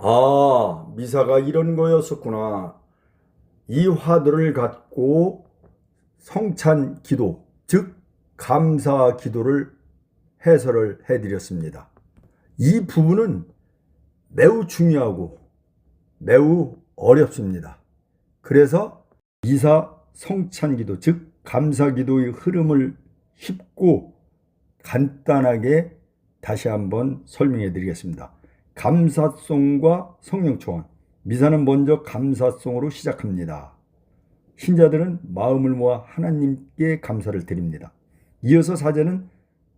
아, 미사가 이런 거였었구나. 이 화두를 갖고 성찬 기도, 즉 감사 기도를 해설을 해드렸습니다. 이 부분은 매우 중요하고 매우 어렵습니다. 그래서 미사 성찬 기도, 즉 감사 기도의 흐름을 쉽고 간단하게 다시 한번 설명해 드리겠습니다. 감사송과 성령초원. 미사는 먼저 감사송으로 시작합니다. 신자들은 마음을 모아 하나님께 감사를 드립니다. 이어서 사제는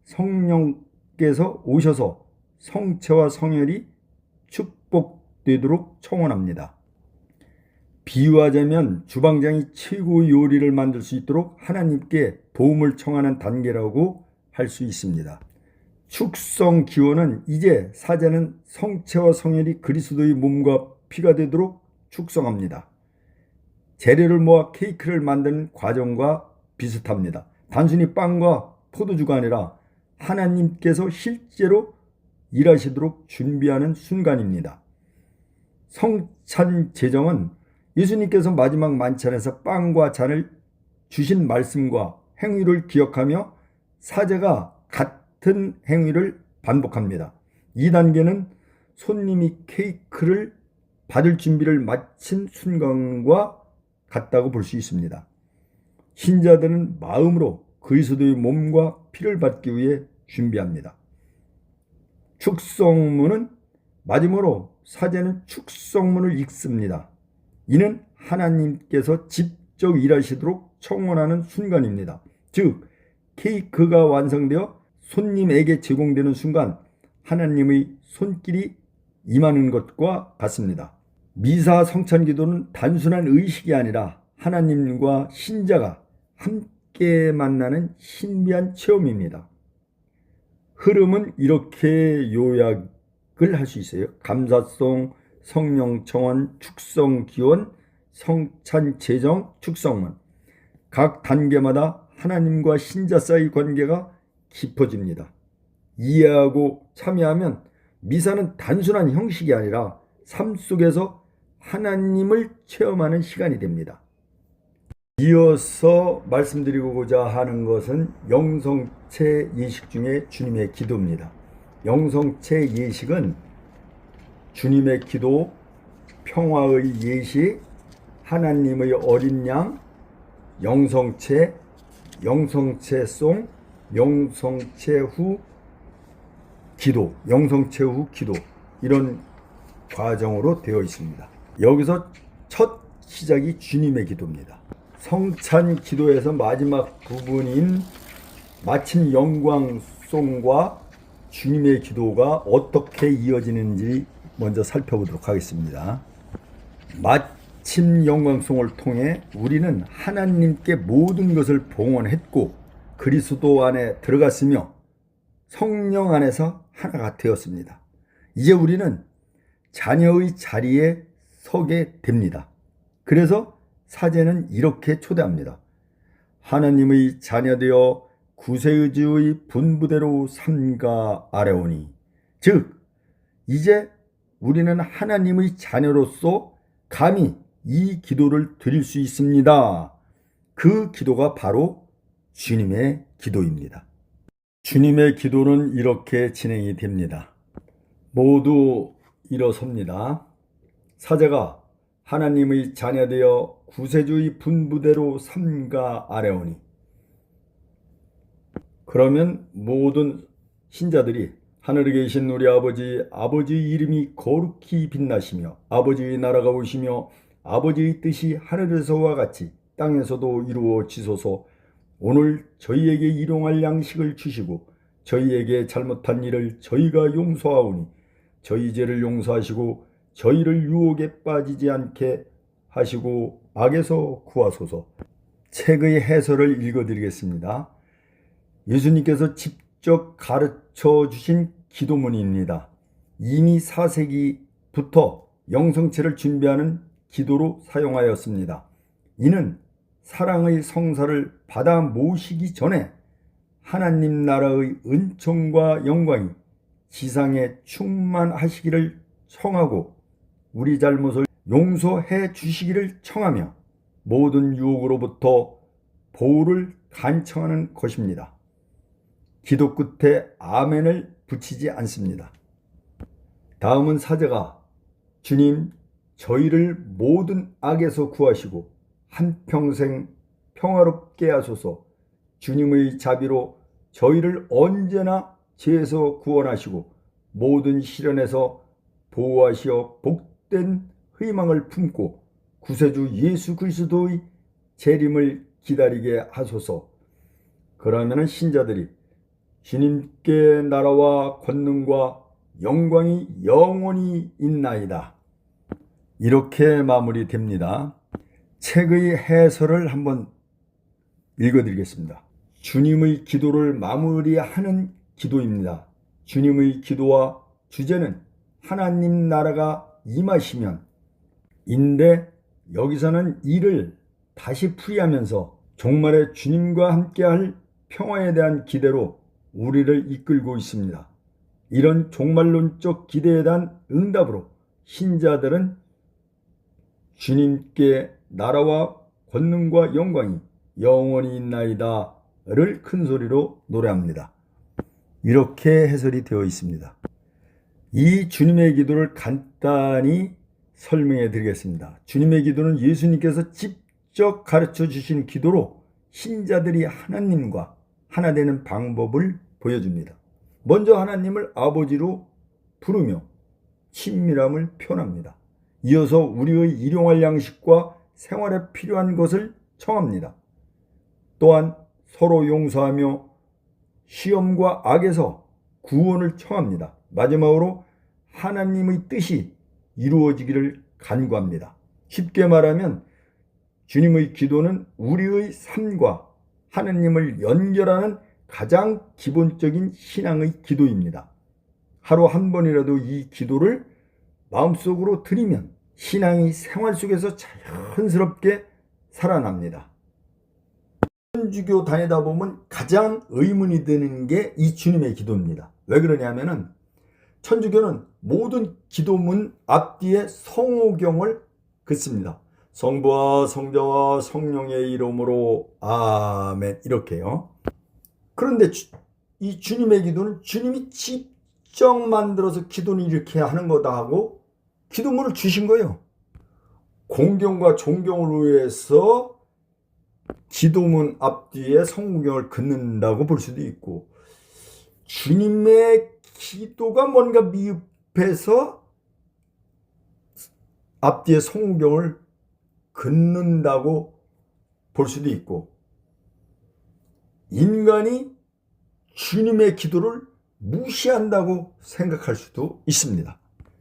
성령께서 오셔서 성체와 성혈이 축복되도록 청원합니다. 비유하자면 주방장이 최고의 요리를 만들 수 있도록 하나님께 도움을 청하는 단계라고 할 수 있습니다. 축성 기원은 이제 사제는 성체와 성혈이 그리스도의 몸과 피가 되도록 축성합니다. 재료를 모아 케이크를 만드는 과정과 비슷합니다. 단순히 빵과 포도주가 아니라 하나님께서 실제로 일하시도록 준비하는 순간입니다. 성찬 제정은 예수님께서 마지막 만찬에서 빵과 잔을 주신 말씀과 행위를 기억하며 사제가 같은 행위를 반복합니다. 이 단계는 손님이 케이크를 받을 준비를 마친 순간과 같다고 볼 수 있습니다. 신자들은 마음으로 그리스도의 몸과 피를 받기 위해 준비합니다. 축성문은 마지막으로 사제는 축성문을 읽습니다. 이는 하나님께서 직접 일하시도록 청원하는 순간입니다. 즉 케이크가 완성되어 손님에게 제공되는 순간 하나님의 손길이 임하는 것과 같습니다. 미사 성찬 기도는 단순한 의식이 아니라 하나님과 신자가 함께 만나는 신비한 체험입니다. 흐름은 이렇게 요약을 할 수 있어요. 감사송, 성령 청원, 축성 기원, 성찬 제정, 축성문. 각 단계마다 하나님과 신자 사이 관계가 깊어집니다. 이해하고 참여하면 미사는 단순한 형식이 아니라 삶 속에서 하나님을 체험하는 시간이 됩니다. 이어서 말씀드리고자 하는 것은 영성체 예식 중에 주님의 기도입니다. 영성체 예식은 주님의 기도, 평화의 예식, 하나님의 어린 양, 영성체, 영성체송, 영성체 후 기도, 영성체 후 기도, 이런 과정으로 되어 있습니다. 여기서 첫 시작이 주님의 기도입니다. 성찬 기도에서 마지막 부분인 마침 영광송과 주님의 기도가 어떻게 이어지는지 먼저 살펴보도록 하겠습니다. 마침 영광송을 통해 우리는 하나님께 모든 것을 봉헌했고 그리스도 안에 들어갔으며 성령 안에서 하나가 되었습니다. 이제 우리는 자녀의 자리에 서게 됩니다. 그래서 사제는 이렇게 초대합니다. 하나님의 자녀되어 구세주의 분부대로 삼가 아뢰오니. 즉 이제 우리는 하나님의 자녀로서 감히 이 기도를 드릴 수 있습니다. 그 기도가 바로 주님의 기도입니다. 주님의 기도는 이렇게 진행이 됩니다. 모두 일어섭니다. 사제가 하나님의 자녀되어 구세주의 분부대로 삼가 아뢰오니. 그러면 모든 신자들이 하늘에 계신 우리 아버지의 이름이 거룩히 빛나시며 아버지의 나라가 오시며 아버지의 뜻이 하늘에서와 같이 땅에서도 이루어지소서. 오늘 저희에게 일용할 양식을 주시고 저희에게 잘못한 일을 저희가 용서하오니 저희 죄를 용서하시고 저희를 유혹에 빠지지 않게 하시고 악에서 구하소서. 책의 해설을 읽어드리겠습니다. 예수님께서 직접 가르쳐 주신 기도문입니다. 이미 4세기부터 영성체를 준비하는 기도로 사용하였습니다. 이는 사랑의 성사를 받아 모시기 전에 하나님 나라의 은총과 영광이 지상에 충만하시기를 청하고 우리 잘못을 용서해 주시기를 청하며 모든 유혹으로부터 보호를 간청하는 것입니다. 기도 끝에 아멘을 붙이지 않습니다. 다음은 사제가 주님, 저희를 모든 악에서 구하시고 한평생 평화롭게 하소서. 주님의 자비로 저희를 언제나 죄에서 구원하시고 모든 시련에서 보호하시어 복된 희망을 품고 구세주 예수 그리스도의 재림을 기다리게 하소서. 그러면 신자들이 주님께 나라와 권능과 영광이 영원히 있나이다. 이렇게 마무리됩니다. 책의 해설을 한번 읽어드리겠습니다. 주님의 기도를 마무리하는 기도입니다. 주님의 기도와 주제는 하나님 나라가 임하시면 인데 여기서는 이를 다시 풀이하면서 종말에 주님과 함께할 평화에 대한 기대로 우리를 이끌고 있습니다. 이런 종말론적 기대에 대한 응답으로 신자들은 주님께 나라와 권능과 영광이 영원히 있나이다를 큰 소리로 노래합니다. 이렇게 해설이 되어 있습니다. 이 주님의 기도를 간단히 설명해 드리겠습니다. 주님의 기도는 예수님께서 직접 가르쳐 주신 기도로 신자들이 하나님과 하나 되는 방법을 보여줍니다. 먼저 하나님을 아버지로 부르며 친밀함을 표현합니다. 이어서 우리의 일용할 양식과 생활에 필요한 것을 청합니다. 또한 서로 용서하며 시험과 악에서 구원을 청합니다. 마지막으로 하나님의 뜻이 이루어지기를 간구합니다. 쉽게 말하면 주님의 기도는 우리의 삶과 하나님을 연결하는 가장 기본적인 신앙의 기도입니다. 하루 한 번이라도 이 기도를 마음속으로 드리면 신앙이 생활 속에서 자연스럽게 살아납니다. 천주교 다니다 보면 가장 의문이 드는 게 이 주님의 기도입니다. 왜 그러냐면은 천주교는 모든 기도문 앞뒤에 성호경을 긋습니다. 성부와 성자와 성령의 이름으로 아멘, 이렇게요. 그런데 이 주님의 기도는 주님이 직접 만들어서 기도는 이렇게 하는 거다 하고 기도문을 주신 거예요. 공경과 존경을 위해서 기도문 앞뒤에 성경을 긋는다고 볼 수도 있고, 주님의 기도가 뭔가 미흡해서 앞뒤에 성경을 긋는다고 볼 수도 있고, 인간이 주님의 기도를 무시한다고 생각할 수도 있습니다.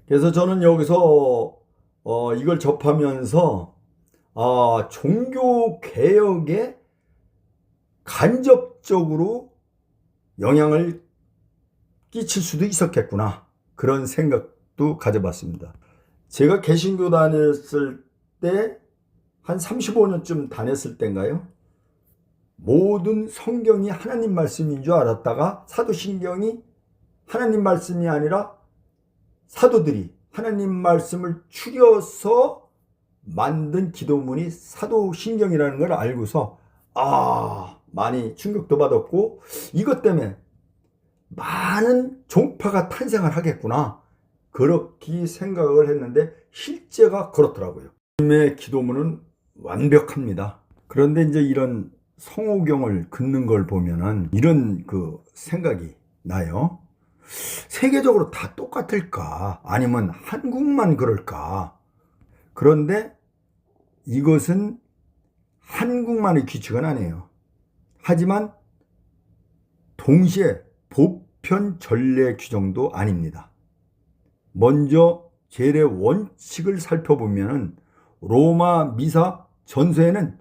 그래서 저는 여기서 이걸 접하면서 종교 개혁에 간접적으로 영향을 끼칠 수도 있었겠구나, 그런 생각도 가져봤습니다. 제가 개신교 다녔을 때 한 35년쯤 다녔을 때인가요? 모든 성경이 하나님 말씀인 줄 알았다가 사도신경이 하나님 말씀이 아니라 사도들이 하나님 말씀을 추려서 만든 기도문이 사도신경이라는 걸 알고서 많이 충격도 받았고, 이것 때문에 많은 종파가 탄생을 하겠구나, 그렇게 생각을 했는데 실제가 그렇더라고요. 주님의 기도문은 완벽합니다. 그런데 이제 이런 성호경을 긋는 걸 보면은 이런 생각이 나요. 세계적으로 다 똑같을까? 아니면 한국만 그럴까? 그런데 이것은 한국만의 규칙은 아니에요. 하지만 동시에 보편 전례 규정도 아닙니다. 먼저 제례 원칙을 살펴보면 로마 미사 전서에는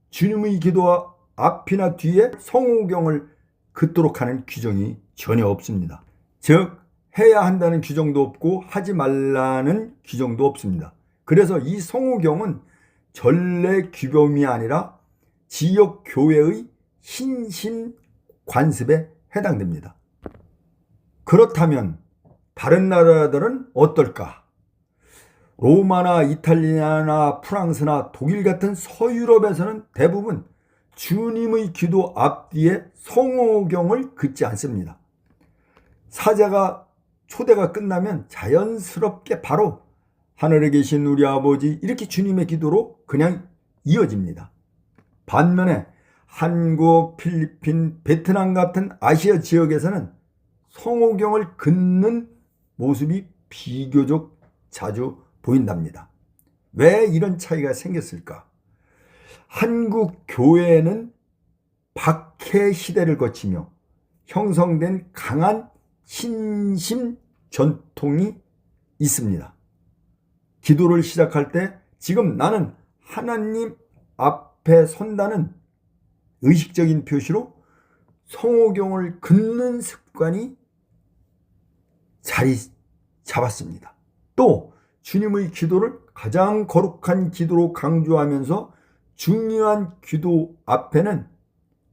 주님의 기도와 앞이나 뒤에 성호경을 긋도록 하는 규정이 전혀 없습니다. 즉 해야 한다는 규정도 없고 하지 말라는 규정도 없습니다. 그래서 이 성호경은 전례 규범이 아니라 지역 교회의 신신 관습에 해당됩니다. 그렇다면 다른 나라들은 어떨까? 로마나 이탈리아나 프랑스나 독일 같은 서유럽에서는 대부분 주님의 기도 앞뒤에 성호경을 긋지 않습니다. 사자가 초대가 끝나면 자연스럽게 바로 하늘에 계신 우리 아버지 이렇게 주님의 기도로 그냥 이어집니다. 반면에 한국, 필리핀, 베트남 같은 아시아 지역에서는 성호경을 긋는 모습이 비교적 자주 보인답니다. 왜 이런 차이가 생겼을까? 한국 교회는 박해 시대를 거치며 형성된 강한 신심 전통이 있습니다. 기도를 시작할 때 지금 나는 하나님 앞에 선다는 의식적인 표시로 성호경을 긋는 습관이 자리 잡았습니다. 또 주님의 기도를 가장 거룩한 기도로 강조하면서 중요한 기도 앞에는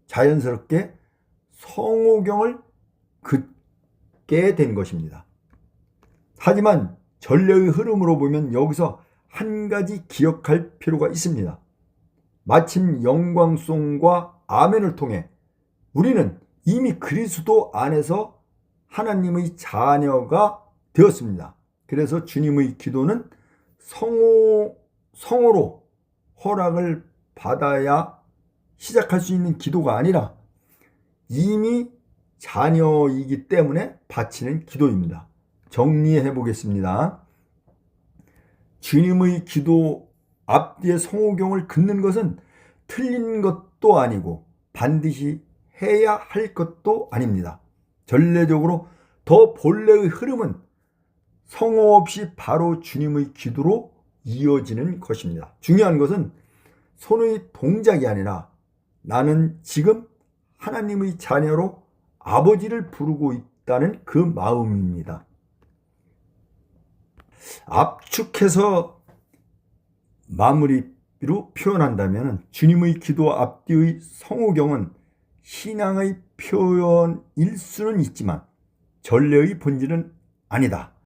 자연스럽게 성호경을 긋게 된 것입니다. 하지만 전례의 흐름으로 보면 여기서 한 가지 기억할 필요가 있습니다. 마침 영광송과 아멘을 통해 우리는 이미 그리스도 안에서 하나님의 자녀가 되었습니다. 그래서 주님의 기도는 성호로 허락을 받아야 시작할 수 있는 기도가 아니라 이미 자녀이기 때문에 바치는 기도입니다. 정리해 보겠습니다. 주님의 기도 앞뒤에 성호경을 긋는 것은 틀린 것도 아니고 반드시 해야 할 것도 아닙니다. 전례적으로 더 본래의 흐름은 성호 없이 바로 주님의 기도로 이어지는 것입니다. 중요한 것은 손의 동작이 아니라 나는 지금 하나님의 자녀로 아버지를 부르고 있다는 그 마음입니다. 압축해서 마무리로 표현한다면 주님의 기도 앞뒤의 성호경은 신앙의 표현일 수는 있지만 전례의 본질은 아니다.